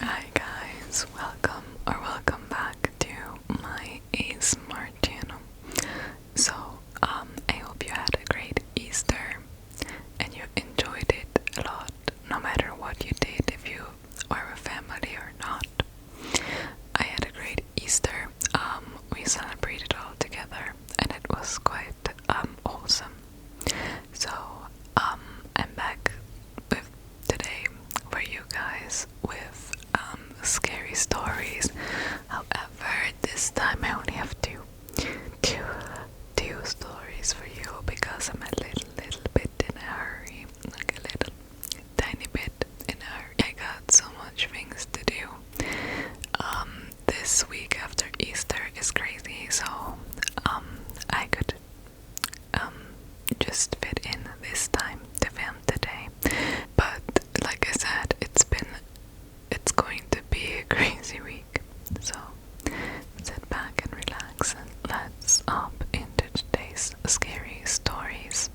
Hi guys, welcome back to my ASMR channel. So, I hope you had a great Easter and you enjoyed it a lot, no matter what you did, if you were with family or not. I had a great Easter. We celebrated all together and it was quite awesome. So, I'm back with today for you guys with scary stories. However, this time I only have two stories for you because I'm a little bit in a hurry, like a little tiny bit in a hurry. I got so much things to do. This week after Easter is crazy, so I could just fit in this time to film today. But like I said, it's going to be a crazy week. So sit back and relax and let's hop into today's scary stories.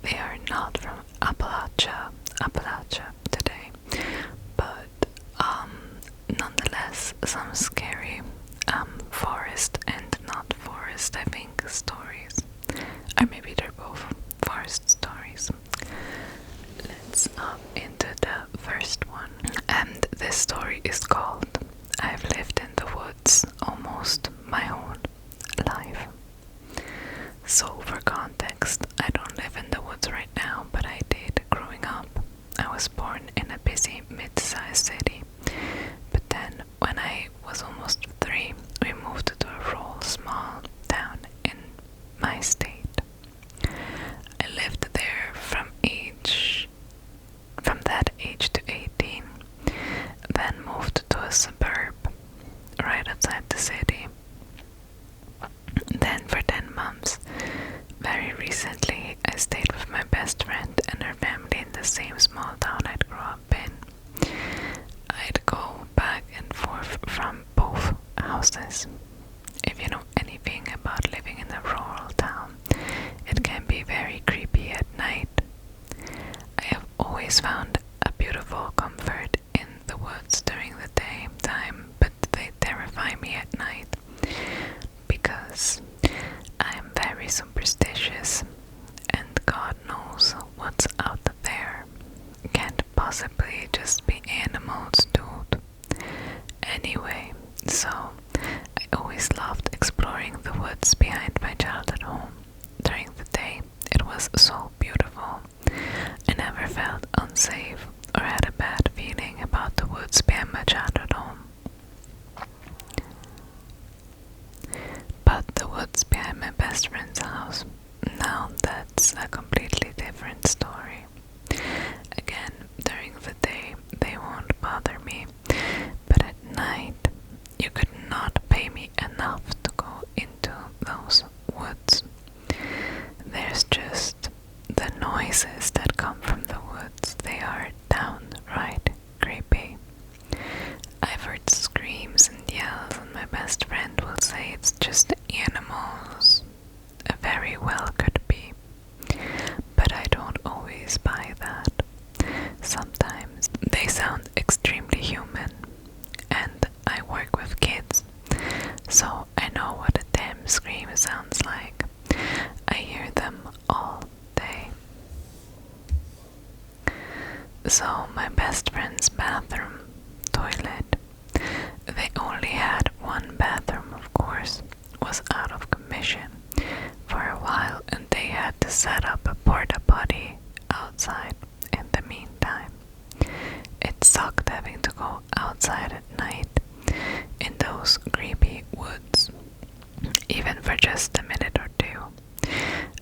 They are not from Appalachia today, but nonetheless some scary forest and not forest, I think, stories. Or maybe they're both forest stories. Let's hop into the first one. And this story is called I've Lived in the Woods Almost My Whole Life. So for context, I don't live in the woods right now, but I did growing up. I was born in a busy mid-sized city, but then when I was almost 3, we moved to a rural small town in my state. I lived there from that age to 18, then moved to a suburb right outside the city. Then for 10 months, very recently, I stayed with my best friend and her family in the same small town I'd grew up in. I'd go back and forth from both houses. If you know anything about living in a rural town, it can be very creepy at night. I have always found a beautiful comfort in the woods during the daytime, but they terrify me at night because I am very superstitious and God knows what's out there. Can't possibly just be animals, dude. Anyway, so I always loved exploring the woods behind my childhood home. During the day, it was so beautiful. I never felt unsafe or had a bad feeling about the woods behind my childhood home. But the woods behind my best friend's house, now that's a completely different story. Again, during the day, they won't bother me, but at night, you could not pay me enough to go into those woods. There's just the noises that come from the woods. They are downright creepy. I've heard screams and yells, and my best friend will say it's just animals. Very well could be, but I don't always buy that. Sometimes they sound extremely human, and I work with kids, so I know what a damn scream sounds like. I hear them all day. So my best friend's bathroom, toilet, they only had one bathroom, of course, was out of commission for a while, and they had to set up a porta potty outside in the meantime. It sucked having to go outside at night in those creepy woods, even for just a minute or two.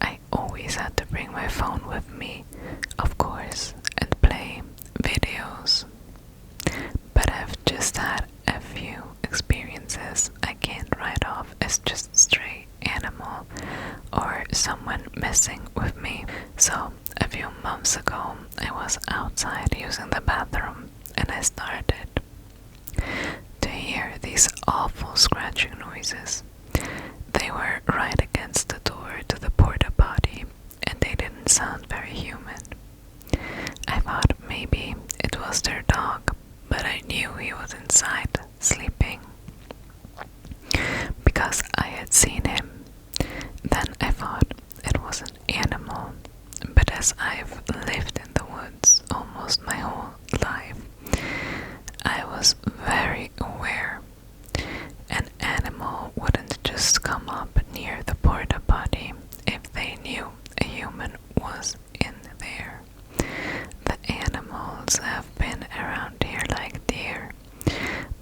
I always had to bring my phone with me, of course, and play videos. But I've just had a few experiences I can't write off as just stray animal or someone messing with me. So a few months ago, I was outside using the bathroom and I started to hear these awful scratching noises. They were right against the door to the porta potty and they didn't sound very human. I thought maybe it was their dog, but I knew he was very aware. An animal wouldn't just come up near the porta potty if they knew a human was in there. The animals have been around here like deer.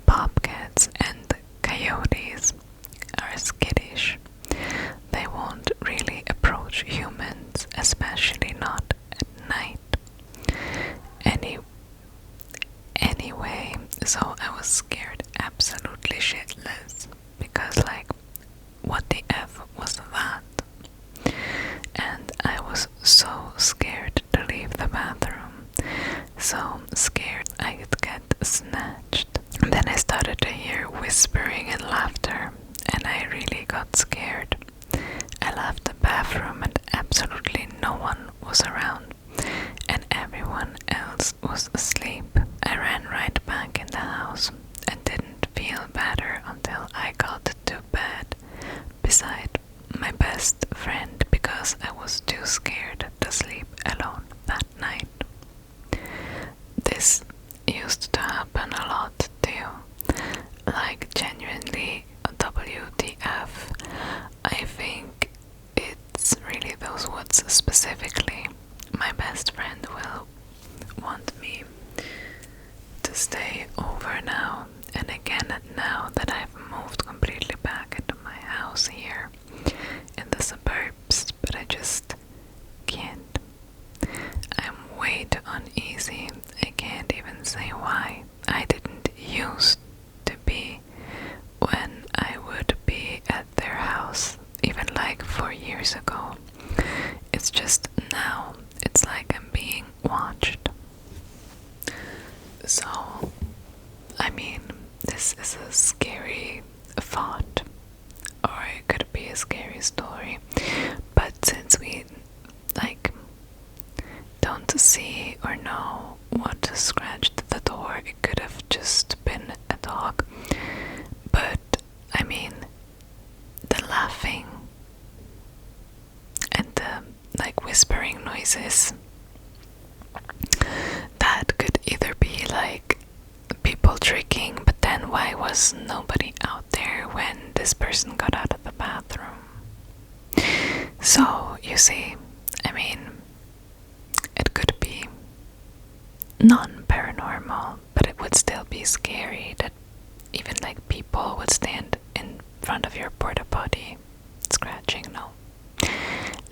Bobcats and coyotes are skittish. They won't really approach humans, especially not at night. Anyway, so I was scared absolutely shitless because, like, what the F was that? And I was so scared to leave the bathroom, so scared I could get snatched. Then I started to hear whispering and laughter, and I really got scared. I left the bathroom and absolutely no one was around, and everyone else was asleep. I ran right back in the house and didn't feel better until I got to bed beside my best friend because I was too scared to sleep alone that night. This used to happen a lot too, like genuinely WTF. I think it's really those woods specifically. My best friend will want me to stay over now and again now that I've moved completely back into my house here in the suburbs, but I just can't. I'm way too uneasy. I can't even say why. I didn't used to be when I would be at their house, even like 4 years ago. It's just now, it's like I'm being watched. So, I mean, this is a scary thought, or it could be a scary story, but since we, like, don't see or know what scratched the door, it could have just been a dog. But, I mean, the laughing and the, like, whispering noises, that could either be like people tricking, but then why was nobody out there when this person got out of the bathroom? So, you see, I mean, it could be non-paranormal, but it would still be scary that even like people would stand in front of your porta potty scratching. No.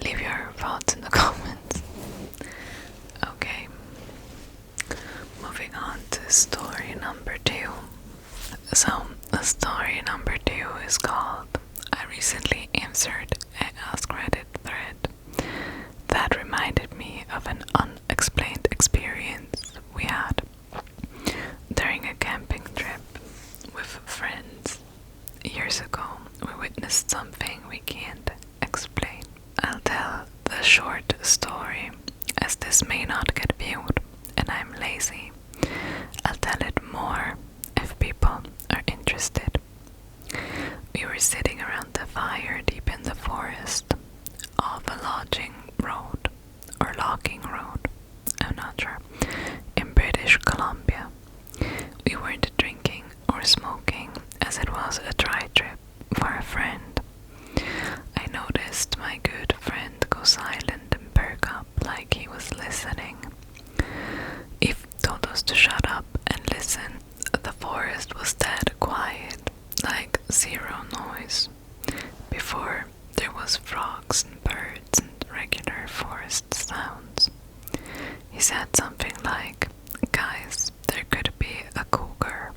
Leave your thoughts in the comments. Okay. Moving on to story number 2. So, the story number 2 is called I recently answered an askreddit thread that reminded me of an unexplained experience we had during a camping trip with friends. Years ago, we witnessed something we can't explain. I'll tell the short story, as this may not get viewed, and I'm lazy. I'll tell it more if people are interested. We were sitting around the fire deep in the forest, off a logging road, or logging road, I'm not sure, in British Columbia. We weren't drinking or smoking, as it was a dry trip for a friend. I noticed my good friend go silent and perk up like he was listening. He told us to shut up and listen. The forest was dead quiet, like zero noise. Before, there was frogs and birds and regular forest sounds. He said something like, "Guys, there could be a cougar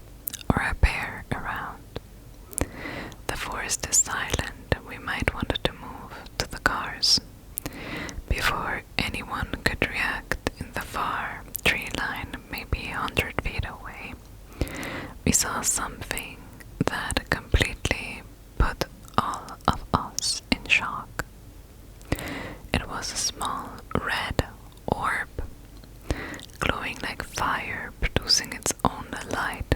or a bear around. The forest is silent. We might want to move to the cars." Before anyone could react, in the far tree line, maybe 100 feet away, we saw something that completely put all of us in shock. It was a small red orb, glowing like fire, producing its own light,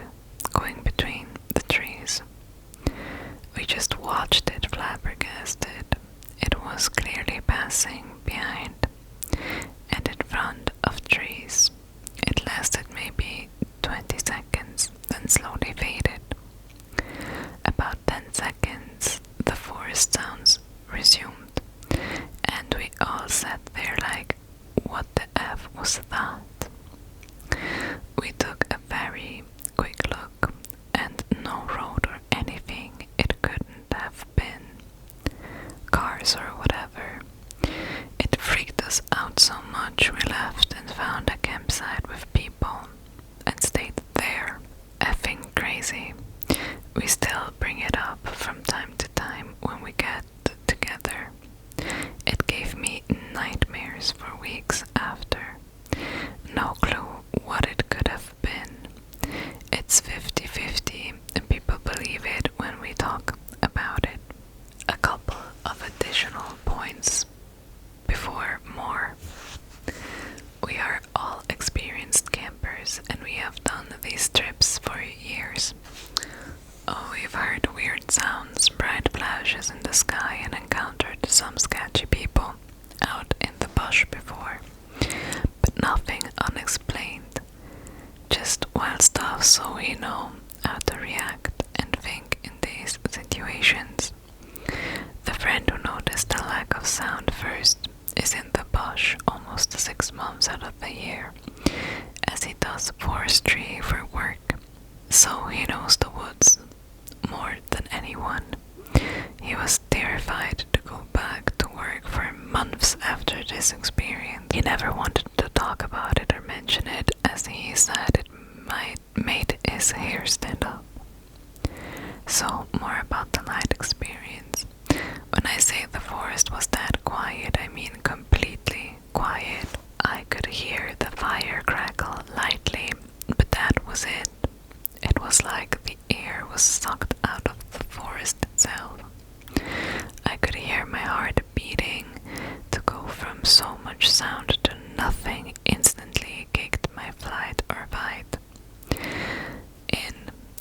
going between the trees. We just watched it flabbergasted. It was clearly passing behind and in front of trees. It lasted maybe 20 seconds, then it's 50-50 and people believe it when we talk about it. A couple of additional points before more. We are all experienced campers and we have done these trips for years. Oh, we've heard weird sounds, bright flashes in the sky, and encountered some sketchy people out in the bush before. But nothing unexplained. Just wild stuff, so we know how to react and think in these situations. The friend who noticed the lack of sound first is in the bush almost 6 months out of the year, as he does forestry for work, so he knows the woods more than anyone. He was terrified to go back to work for months after this experience. He never wanted to talk about it or mention it, as he said it made his hair stand up. So, more about the night experience. When I say the forest was that quiet, I mean completely quiet. I could hear the fire crackle lightly, but that was it. It was like the air was sucked out of the forest itself. I could hear my heart beating. To go from so much sound to nothing instantly kicked my flight or fight.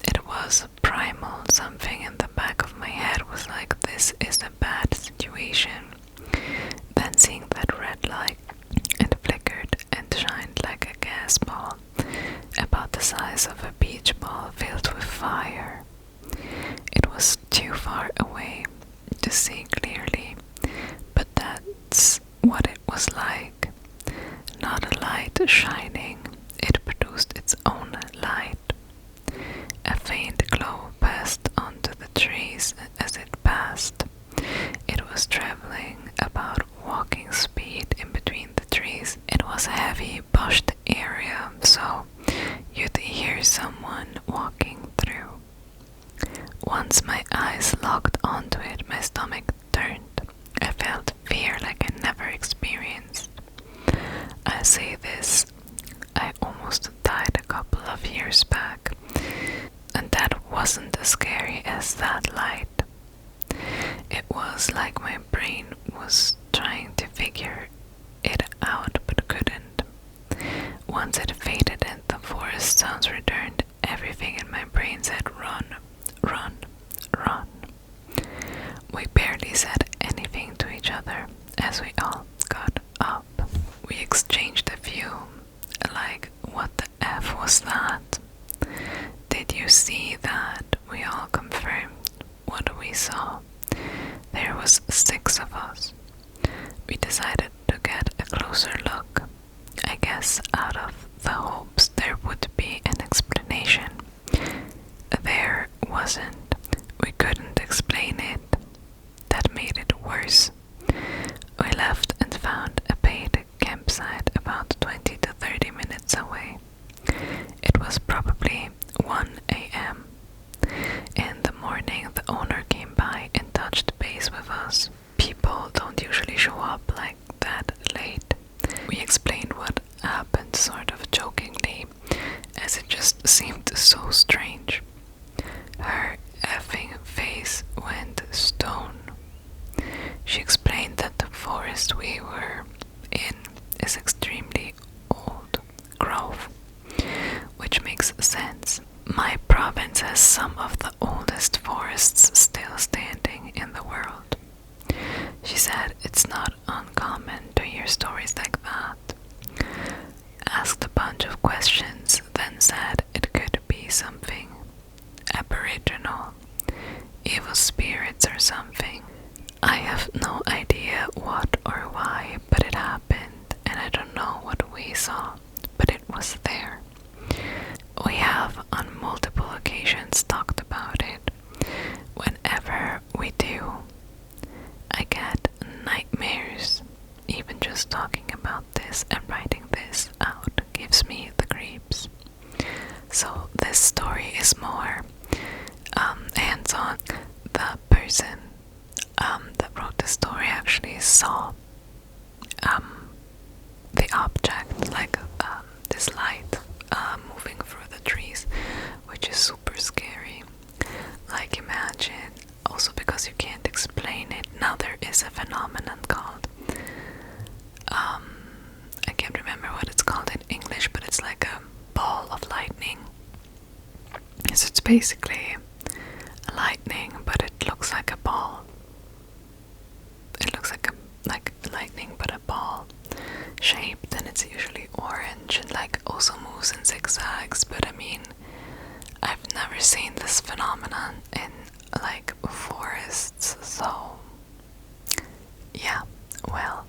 It was primal. Something in the back of my head was like, this is a bad situation. Then seeing that red light, it flickered and shined like a gas ball, about the size of a beach ball filled with fire. It was too far away to see clearly, but that's what it was like. Not a light shining, it produced its own light. A faint glow passed onto the trees as it passed. It was traveling about walking speed in between the trees. It was a heavy bushed area, so you'd hear someone walking through. Once my eyes locked onto it, my stomach turned. I felt fear like I never experienced. I say this, I almost died a couple of years back, and that wasn't as scary as that light. It was like my brain was trying to figure it out but couldn't. Once it faded and the forest sounds returned, everything in my brain said run, run, run. We barely said anything to each other as we all got up. We exchanged a few, like, what the F was that? Did you see that? We all confirmed what we saw. There was 6 of us. We decided to get a closer look, I guess out of the hopes there would be an explanation. There wasn't. We couldn't explain it. That made it worse. We left and found a paid campsite about 20 to 30 minutes away. It was probably 1 a.m. In the morning, the owner came by and touched base with us. People don't usually show up like that late. We explained what happened sort of jokingly, as it just seemed so strange. Her effing face went stone. She explained that the forest we were in is extremely old growth, which makes sense. My province has some of the oldest forests still standing in the world. She said it's not uncommon to hear stories like that. Asked a bunch of questions, then said it could be something aboriginal, evil spirits or something. I have no idea what or why, but it happened, and I don't know what we saw, but it was there. We have on multiple occasions talked about it. Whenever we do, I get nightmares. Even just talking about this and writing this out gives me the creeps. So this story is more hands-on. The person that wrote the story actually saw the object, like this light moving through the trees, which is a phenomenon called. I can't remember what it's called in English, but it's like a ball of lightning. So it's basically lightning, but it looks like a ball. It looks like lightning, but a ball shaped, and it's usually orange and like also moves in zigzags. But I mean, I've never seen this phenomenon in like forests, so yeah. Well,